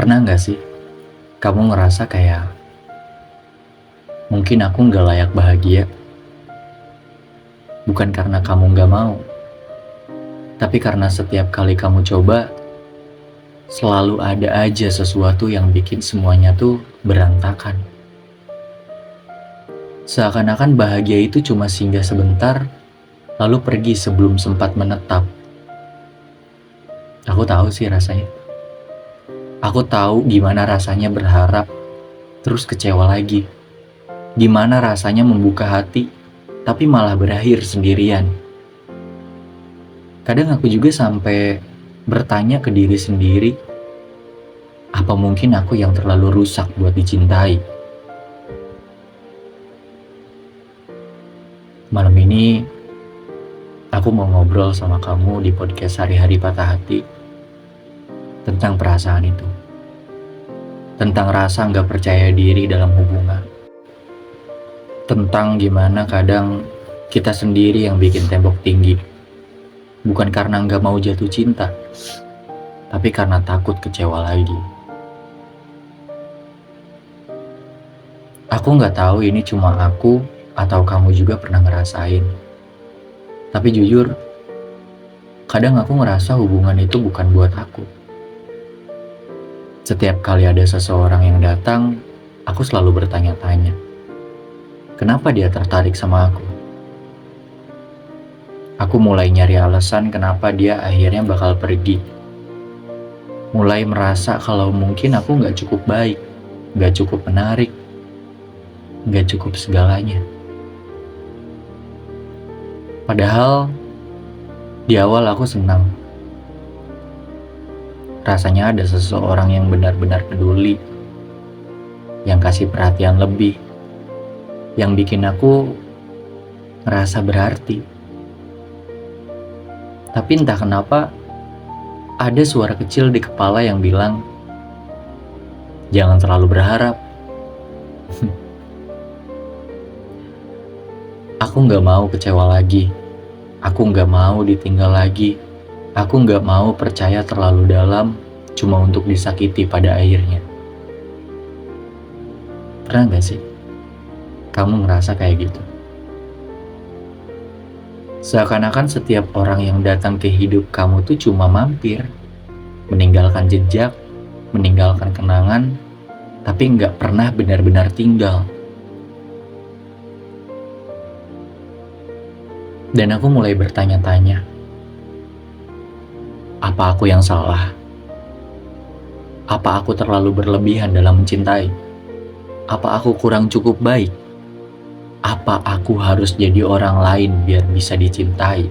Pernah nggak sih kamu ngerasa kayak mungkin aku nggak layak bahagia, bukan karena kamu nggak mau, tapi karena setiap kali kamu coba, selalu ada aja sesuatu yang bikin semuanya tuh berantakan. Seakan-akan bahagia itu cuma singgah sebentar, lalu pergi sebelum sempat menetap. Aku tahu sih rasanya. Aku tahu gimana rasanya berharap, terus kecewa lagi. Gimana rasanya membuka hati, tapi malah berakhir sendirian. Kadang aku juga sampai bertanya ke diri sendiri, apa mungkin aku yang terlalu rusak buat dicintai? Malam ini, aku mau ngobrol sama kamu di podcast Hari-Hari Patah Hati tentang perasaan itu. Tentang rasa nggak percaya diri dalam hubungan. Tentang gimana kadang kita sendiri yang bikin tembok tinggi. Bukan karena nggak mau jatuh cinta, tapi karena takut kecewa lagi. Aku nggak tahu ini cuma aku atau kamu juga pernah ngerasain. Tapi jujur, kadang aku ngerasa hubungan itu bukan buat aku. Setiap kali ada seseorang yang datang, aku selalu bertanya-tanya, kenapa dia tertarik sama aku? Aku mulai nyari alasan kenapa dia akhirnya bakal pergi. Mulai merasa kalau mungkin aku nggak cukup baik, nggak cukup menarik, nggak cukup segalanya. Padahal di awal aku senang. Rasanya ada seseorang yang benar-benar peduli, yang kasih perhatian lebih, yang bikin aku ngerasa berarti. Tapi entah kenapa, ada suara kecil di kepala yang bilang, jangan terlalu berharap. Aku nggak mau kecewa lagi. Aku nggak mau ditinggal lagi. Aku nggak mau percaya terlalu dalam cuma untuk disakiti pada akhirnya. Pernah nggak sih kamu ngerasa kayak gitu? Seakan-akan setiap orang yang datang ke hidup kamu tuh cuma mampir, meninggalkan jejak, meninggalkan kenangan, tapi nggak pernah benar-benar tinggal. Dan aku mulai bertanya-tanya, apa aku yang salah? Apa aku terlalu berlebihan dalam mencintai? Apa aku kurang cukup baik? Apa aku harus jadi orang lain biar bisa dicintai?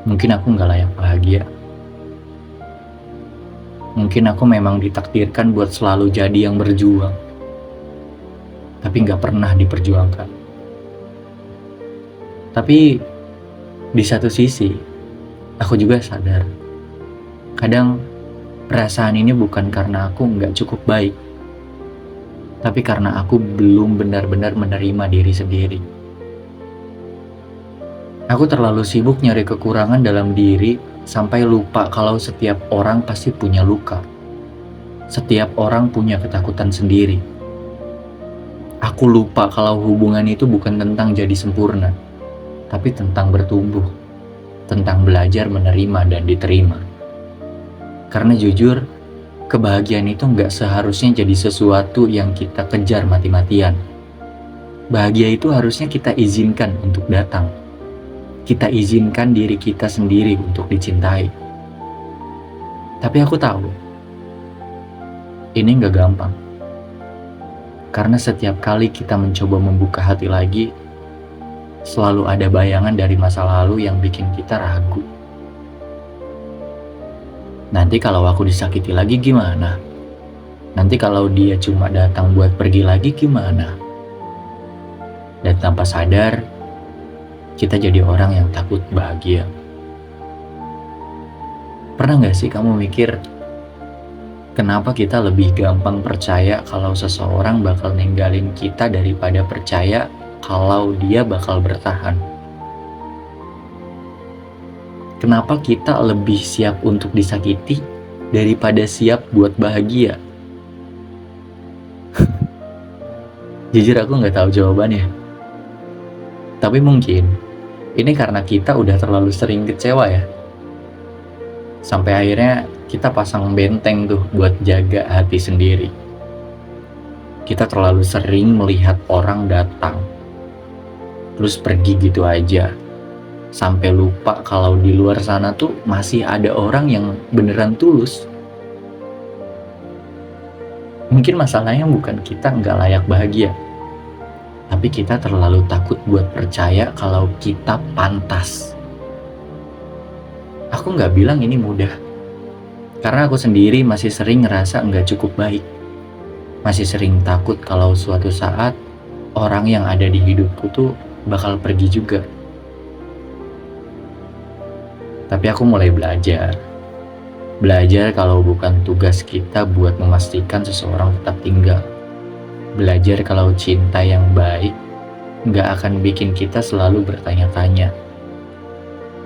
Mungkin aku gak layak bahagia. Mungkin aku memang ditakdirkan buat selalu jadi yang berjuang, tapi gak pernah diperjuangkan. Tapi di satu sisi, aku juga sadar, kadang perasaan ini bukan karena aku nggak cukup baik, tapi karena aku belum benar-benar menerima diri sendiri. Aku terlalu sibuk nyari kekurangan dalam diri sampai lupa kalau setiap orang pasti punya luka. Setiap orang punya ketakutan sendiri. Aku lupa kalau hubungan itu bukan tentang jadi sempurna, tapi tentang bertumbuh, tentang belajar menerima dan diterima. Karena jujur, kebahagiaan itu nggak seharusnya jadi sesuatu yang kita kejar mati-matian. Bahagia itu harusnya kita izinkan untuk datang. Kita izinkan diri kita sendiri untuk dicintai. Tapi aku tahu, ini nggak gampang. Karena setiap kali kita mencoba membuka hati lagi, selalu ada bayangan dari masa lalu yang bikin kita ragu. Nanti kalau aku disakiti lagi gimana? Nanti kalau dia cuma datang buat pergi lagi gimana? Dan tanpa sadar, kita jadi orang yang takut bahagia. Pernah gak sih kamu mikir, kenapa kita lebih gampang percaya kalau seseorang bakal ninggalin kita daripada percaya kalau dia bakal bertahan? Kenapa kita lebih siap untuk disakiti daripada siap buat bahagia? Jujur aku nggak tahu jawabannya. Tapi mungkin ini karena kita udah terlalu sering kecewa ya. Sampai akhirnya kita pasang benteng tuh buat jaga hati sendiri. Kita terlalu sering melihat orang datang, terus pergi gitu aja. Sampai lupa kalau di luar sana tuh masih ada orang yang beneran tulus. Mungkin masalahnya bukan kita nggak layak bahagia, tapi kita terlalu takut buat percaya kalau kita pantas. Aku nggak bilang ini mudah, karena aku sendiri masih sering ngerasa nggak cukup baik. Masih sering takut kalau suatu saat orang yang ada di hidupku tuh bakal pergi juga. Tapi aku mulai belajar. Belajar kalau bukan tugas kita buat memastikan seseorang tetap tinggal. Belajar kalau cinta yang baik nggak akan bikin kita selalu bertanya-tanya.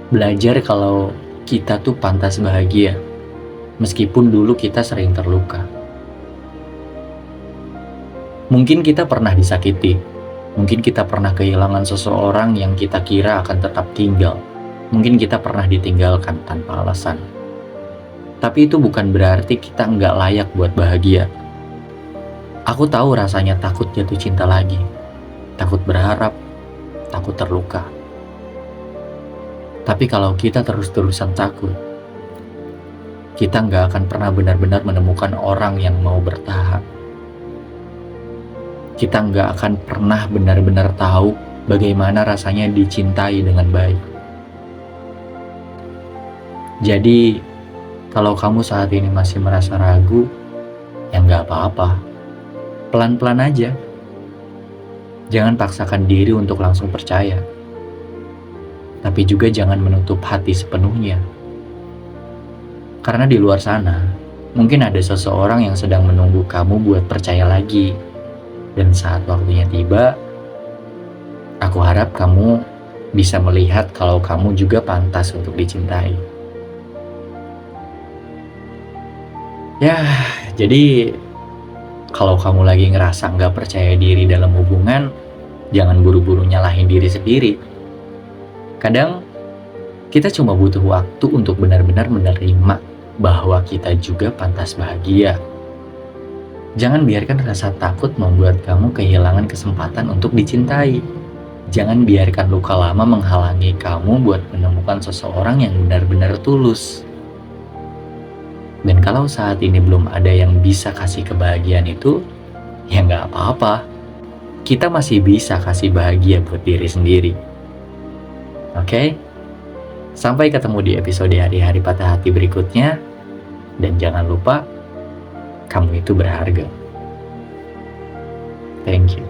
Belajar kalau kita tuh pantas bahagia, meskipun dulu kita sering terluka. Mungkin kita pernah disakiti, mungkin kita pernah kehilangan seseorang yang kita kira akan tetap tinggal. Mungkin kita pernah ditinggalkan tanpa alasan. Tapi itu bukan berarti kita nggak layak buat bahagia. Aku tahu rasanya takut jatuh cinta lagi, takut berharap, takut terluka. Tapi kalau kita terus-terusan takut, kita nggak akan pernah benar-benar menemukan orang yang mau bertahan. Kita nggak akan pernah benar-benar tahu bagaimana rasanya dicintai dengan baik. Jadi, kalau kamu saat ini masih merasa ragu, ya nggak apa-apa. Pelan-pelan aja. Jangan paksakan diri untuk langsung percaya. Tapi juga jangan menutup hati sepenuhnya. Karena di luar sana, mungkin ada seseorang yang sedang menunggu kamu buat percaya lagi. Dan saat waktunya tiba, aku harap kamu bisa melihat kalau kamu juga pantas untuk dicintai. Ya, jadi kalau kamu lagi ngerasa nggak percaya diri dalam hubungan, jangan buru-buru nyalahin diri sendiri. Kadang, kita cuma butuh waktu untuk benar-benar menerima bahwa kita juga pantas bahagia. Jangan biarkan rasa takut membuat kamu kehilangan kesempatan untuk dicintai. Jangan biarkan luka lama menghalangi kamu buat menemukan seseorang yang benar-benar tulus. Dan kalau saat ini belum ada yang bisa kasih kebahagiaan itu, ya nggak apa-apa. Kita masih bisa kasih bahagia buat diri sendiri. Oke? Sampai ketemu di episode hari-hari patah hati berikutnya. Dan jangan lupa, kamu itu berharga. Thank you.